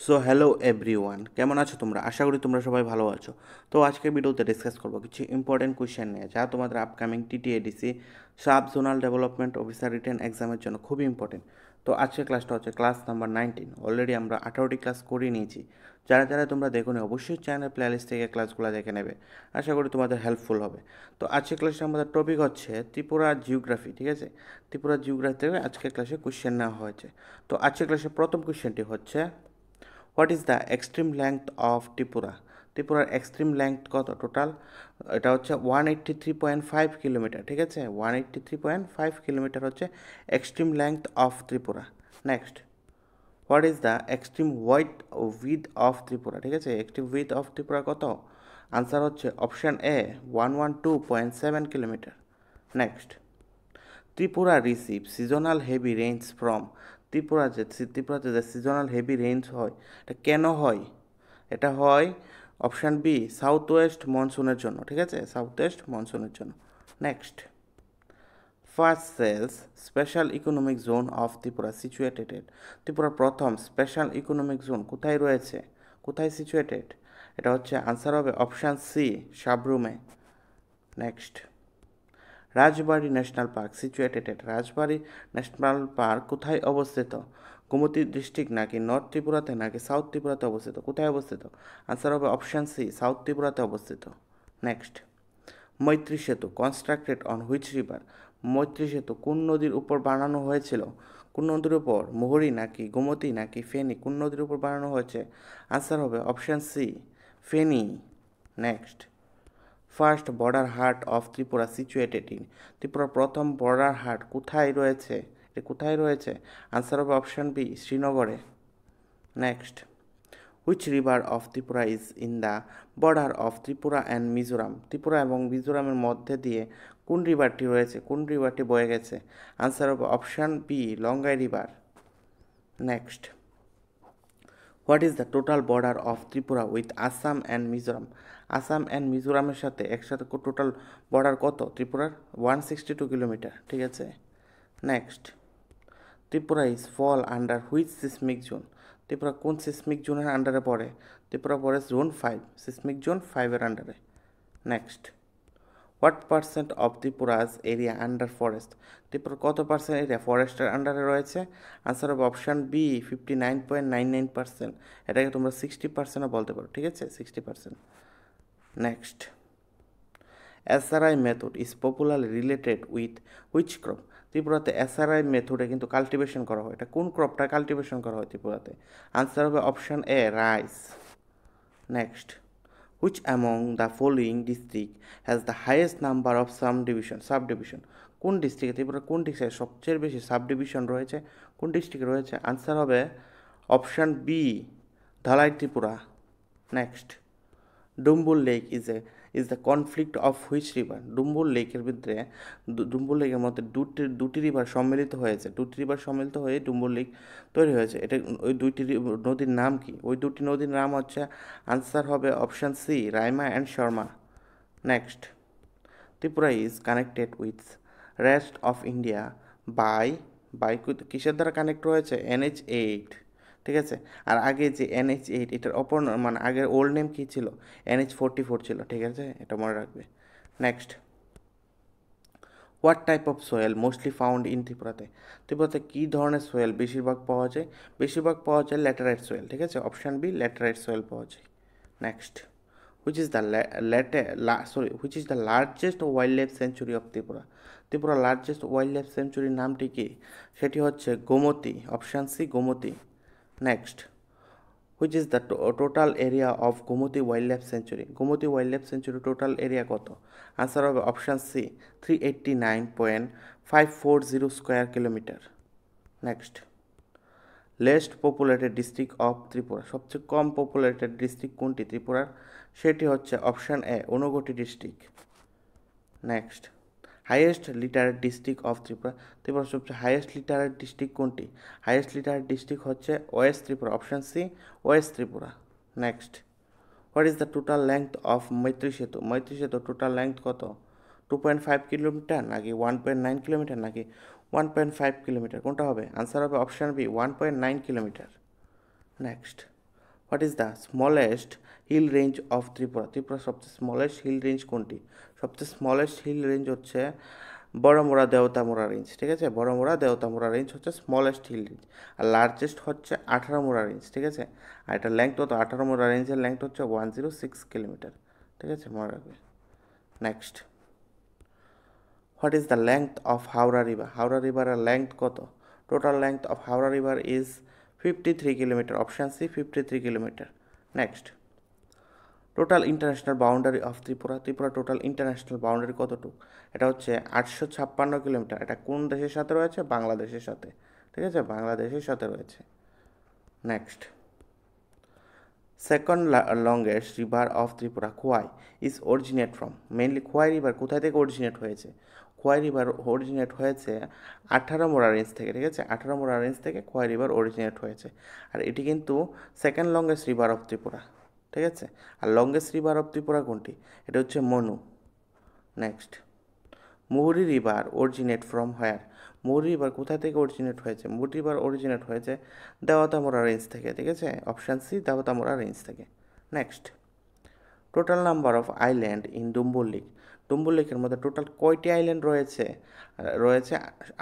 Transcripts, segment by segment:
So hello everyone, কেমন আছো তোমরা? আশা করি তোমরা সবাই ভালো আছো। তো আজকের ভিডিওতে ডিসকাস করবো কিছু ইম্পর্টেন্ট কোয়েশ্চেন নিয়ে, যা তোমাদের upcoming TTADC sub zonal development officer written এক্সামের জন্য খুবই ইম্পর্টেন্ট। তো আজকের ক্লাসটা হচ্ছে ক্লাস নাম্বার 19। অলরেডি আমরা 18টি ক্লাস করিয়ে নিয়েছি। যারা যারা তোমরা দেখো নি অবশ্যই চ্যানেল প্লেলিস্ট থেকে ক্লাসগুলো দেখে নেবে। আশা করি তোমাদের হেল্পফুল হবে। তো আজকের ক্লাসে আমাদের টপিক হচ্ছে ত্রিপুরা জিওগ্রাফি, ঠিক আছে? ত্রিপুরা জিওগ্রাফি থেকে আজকের ক্লাসে কোয়েশ্চেন নেওয়া হয়েছে। তো আজকের ক্লাসের প্রথম কোয়েশ্চেনটি হচ্ছে, what is the extreme length of Tripura? ত্রিপুরার এক্সট্রিম লেংথ কত টোটাল? এটা হচ্ছে 183.5 কিলোমিটার, ঠিক আছে? 183.5 কিলোমিটার হচ্ছে extreme length of Tripura. Next, what is the extreme width of Tripura? ঠিক আছে, এক্সট্রিম উইথ অফ ত্রিপুরা কত? আনসার হচ্ছে option A 112.7 kilometre. Next, Tripura receive seasonal heavy rains from? ত্রিপুরাতে যে সিজনাল হেভি রেইনস হয়, এটা কেন হয়? এটা হয় অপশান বি সাউথ ওয়েস্ট মনসুনের জন্য, ঠিক আছে? সাউথ ওয়েস্ট মনসুনের জন্য। Next, first sales special economic zone of Tripura situated? ত্রিপুরার প্রথম স্পেশাল ইকোনমিক জোন কোথায় রয়েছে, কোথায় সিচুয়েটেড? এটা হচ্ছে আনসার হবে অপশান সি সাবরুমে। নেক্সট, রাজবাড়ি ন্যাশনাল পার্ক সিচুয়েটেড? রাজবাড়ি ন্যাশনাল পার্ক কোথায় অবস্থিত? গোমতী ডিস্ট্রিক্ট নাকি নর্থ ত্রিপুরাতে নাকি সাউথ ত্রিপুরাতে অবস্থিত? কোথায় অবস্থিত? আনসার হবে অপশান সি সাউথ ত্রিপুরাতে অবস্থিত। নেক্সট, মৈত্রী সেতু কনস্ট্রাক্টেড অন হুইচ রিভার? মৈত্রী সেতু কোন নদীর উপর বানানো হয়েছিল? কোন নদীর উপর? মুহুরী নাকি গোমতী নাকি ফেনী? কোন নদীর উপর বানানো হয়েছে? আনসার হবে option C Feni. Next, first border haat of Tripura situated in? ত্রিপুরার প্রথম বর্ডার হাট কোথায় রয়েছে? এটা কোথায় রয়েছে? আনসার হবে অপশান বি শ্রীনগরে। Next, which river of Tripura is in the border of Tripura and Mizoram? Tripura এবং মিজোরামের মধ্যে দিয়ে কোন রিভারটি রয়েছে, কোন রিভারটি বয়ে গেছে? আনসার হবে option B Longai river. Next, what is the total border of Tripura with Assam and Mizoram? Assam and মিজোরামের সাথে একসাথে টোটাল বর্ডার কত ত্রিপুরার? 162 কিলোমিটার, ঠিক আছে? Next, Tripura is fall under which seismic zone? ত্রিপুরা কোন সিসমিক জোনের আন্ডারে পড়ে? ত্রিপুরা পড়ে জোন 5, সিসমিক জোন 5-এর আন্ডারে। Next, what percent of Tripura's area under forest? ত্রিপুরার কত পার্সেন্ট এরিয়া ফরেস্টের আন্ডারে রয়েছে? আনসার হবে অপশান বি 59.99%। এটাকে তোমরা 60%ও বলতে পারো, ঠিক আছে? 60%। Next, SRI method is popularly related with which crop? ত্রিপুরাতে এসআরআই মেথডে কিন্তু কাল্টিভেশন করা হয়, এটা কোন ক্রপটা কাল্টিভেশন করা হয় ত্রিপুরাতে? আনসার হবে option a rice. Next, which among the following district has the highest number of subdivision? কোন ডিস্ট্রিক্টে, ত্রিপুরা কোন ডিস্ট্রিক্টে সবচেয়ে বেশি সাবডিভিশন রয়েছে? কোন ডিস্ট্রিক্টে রয়েছে? আনসার হবে option B Dhalai Tripura. Next, Dumbur lake is the conflict of which river? Dumbur লেকের ভিতরে ডুম্বুর লেকের মধ্যে দুটি রিভার সম্মিলিত হয়েছে, দুটি রিভার সম্মিলিত হয়ে ডুম্বুর লেক তৈরি হয়েছে। এটা ওই দুইটি নদীর নাম কি? ওই দুটি নদীর নাম হচ্ছে আনসার হবে option C Raima and Sarma. Next, Tripura is connected with rest of India by by কিসের দ্বারা কানেক্ট রয়েছে? NH8, ঠিক আছে? আর আগে যে NH8, এটার অপর মানে আগের ওল্ড নেম কী ছিল? NH44 ছিল, ঠিক আছে? এটা মনে রাখবে। Next, what type of soil mostly found in ত্রিপুরাতে? ত্রিপুরাতে কী ধরনের সোয়েল বেশিরভাগ পাওয়া যায়? বেশিরভাগ পাওয়া যায় ল্যাটেরাইট সোয়েল, ঠিক আছে? অপশান বি ল্যাটেরাইট সোয়েল পাওয়া যায়। Next, which is the which is the largest wildlife sanctuary of Tripura? Tripura largest wild life সেঞ্চুরির নামটি কি? সেটি হচ্ছে Gomati, option C Gomati. Next, which is the total area of Gomati wild life sanctuary? Gomati wild life sanctuary total area কত? Answer হবে option C 389.540 square kilometre. Next, least populated district of Tripura? সবচেয়ে কম populated district কোনটি ত্রিপুরার? সেটি হচ্ছে option A Unakoti district. Next, highest literate district of Tripura? ত্রিপুরার সবচেয়ে হাইয়েস্ট লিটারেট ডিস্ট্রিক্ট কোনটি? হাইয়েস্ট লিটারেট ডিস্ট্রিক্ট হচ্ছে west Tripura, option C west Tripura. Next, what is the total length of Maitri Setu? মৈত্রী সেতু টোটাল লেংথ কত? 2.5 কিলোমিটার নাকি 1.9 কিলোমিটার নাকি 1.5 কিলোমিটার? কোনটা হবে? আনসার হবে option B 1.9 kilometre. Next, what is the smallest hill range of Tripura? ত্রিপুরার সবচেয়ে স্মলেস্ট হিল রেঞ্জ কোনটি? সবচেয়ে স্মলেস্ট হিল রেঞ্জ হচ্ছে বড়মোড়া দেওতামোড়া রেঞ্জ, ঠিক আছে? বড়মোড়া দেওতামোড়া রেঞ্জ হচ্ছে স্মলেস্ট হিল রেঞ্জ, আর লার্জেস্ট হচ্ছে 18মোড়া রেঞ্জ, ঠিক আছে? আর এটা লেংথ কত? 18মোড়া রেঞ্জের লেংথ হচ্ছে 106 কিলোমিটার, ঠিক আছে? মনে রাখবে। Next, what is the length of Howrah river? Howrah রিভারের লেংথ কত? Total length of Howrah river is 53 kilometre, option C 53 kilometre. Next, total international boundary of Tripura? Tripura total international boundary কতটুকু? এটা হচ্ছে 856 কিলোমিটার। এটা কোন দেশের সাথে রয়েছে? বাংলাদেশের সাথে, ঠিক আছে? বাংলাদেশের সাথে রয়েছে। Next, second longest river of Tripura Khowai is originate from? Mainly Khowai river কোথায় থেকে অরিজিনেট হয়েছে? খোয়াই রিভার অরিজিনেট হয়েছে 18মোড়া রেঞ্জ থেকে, ঠিক আছে? 18মোড়া রেঞ্জ থেকে খোয়াই রিভার অরিজিনেট হয়েছে, আর এটি কিন্তু second longest river of Tripura, ঠিক আছে? আর লংগেস্ট রিভার অফ ত্রিপুরা কোনটি? এটা হচ্ছে Manu. Next, Muhuri river originate from where? Muhuri river কোথা থেকে অরিজিনেট হয়েছে? মুহুরী রিভার অরিজিনেট হয়েছে দেওতামোড়া রেঞ্জ থেকে, ঠিক আছে? অপশান সি দেওতামোড়া রেঞ্জ থেকে। Next, total number of island in Dumbur lake? Dumbur লেকের মধ্যে টোটাল কয়টি আইল্যান্ড রয়েছে? রয়েছে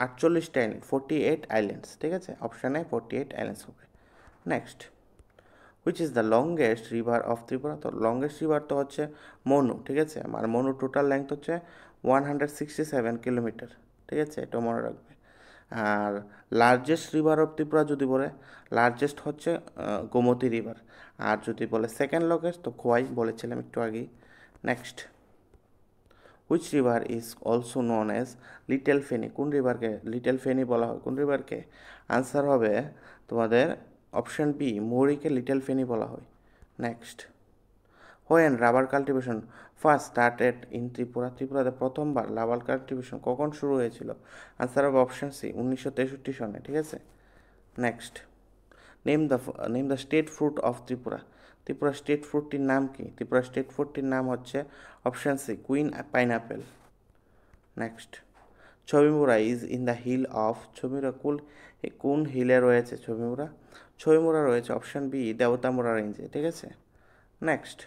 48টা আইল্যান্ড, 48 আইল্যান্ডস, ঠিক আছে? অপশানে 48 আইল্যান্ডস হবে। Next, which is the longest river of Tripura? তো লংগেস্ট রিভার তো হচ্ছে মনু, ঠিক আছে? আর মনু টোটাল লেংথ হচ্ছে 167 কিলোমিটার, ঠিক আছে? এটা মনে রাখবে। আর লার্জেস্ট রিভার অফ ত্রিপুরা যদি বলে, লার্জেস্ট হচ্ছে গোমতী রিভার। আর যদি বলে সেকেন্ড লংগেস্ট, তো খোয়াই বলেছিলাম একটু আগেই। Next, which river is also known as little Feni? কোন রিভারকে লিটল ফেনি বলা হয়? কোন রিভারকে? আনসার হবে তোমাদের অপশান বি, মুহুরীকে লিটল ফেনি বলা হয়। Next, when rubber cultivation first started in Tripura? ত্রিপুরাতে প্রথমবার রাবার কাল্টিভেশন কখন শুরু হয়েছিল? আনসার হবে অপশান সি, 1963 সনে, ঠিক আছে? Next, name the state fruit of Tripura? Tripura state ফ্রুটটির নাম কি? ত্রিপুরা স্টেট ফ্রুটটির নাম হচ্ছে option C, queen pineapple. Next, Chhabimura is in the hill of? ছবিমুড়া কোন হিলে রয়েছে ছবিমুড়া? ছবিমুড়া রয়েছে অপশান বি দেওতামুড়া রেঞ্জে, ঠিক আছে? Next,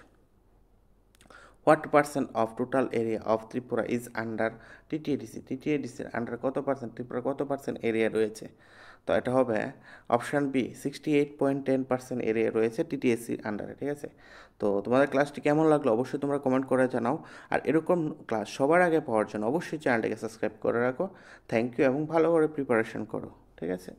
what percent of total area of Tripura is under TTADC? টিটিএডিসির আন্ডার কত পার্সেন্ট? ত্রিপুরা কত পার্সেন্ট এরিয়া রয়েছে? তো এটা হবে অপশান বি, 68.10% এরিয়া রয়েছে টিটিএসির আন্ডারে, ঠিক আছে? তো তোমাদের ক্লাসটি কেমন লাগলো অবশ্যই তোমরা কমেন্ট করে জানাও, আর এরকম ক্লাস সবার আগে পাওয়ার জন্য অবশ্যই চ্যানেলটিকে সাবস্ক্রাইব করে রাখো। থ্যাংক ইউ, এবং ভালো করে প্রিপারেশন করো, ঠিক আছে?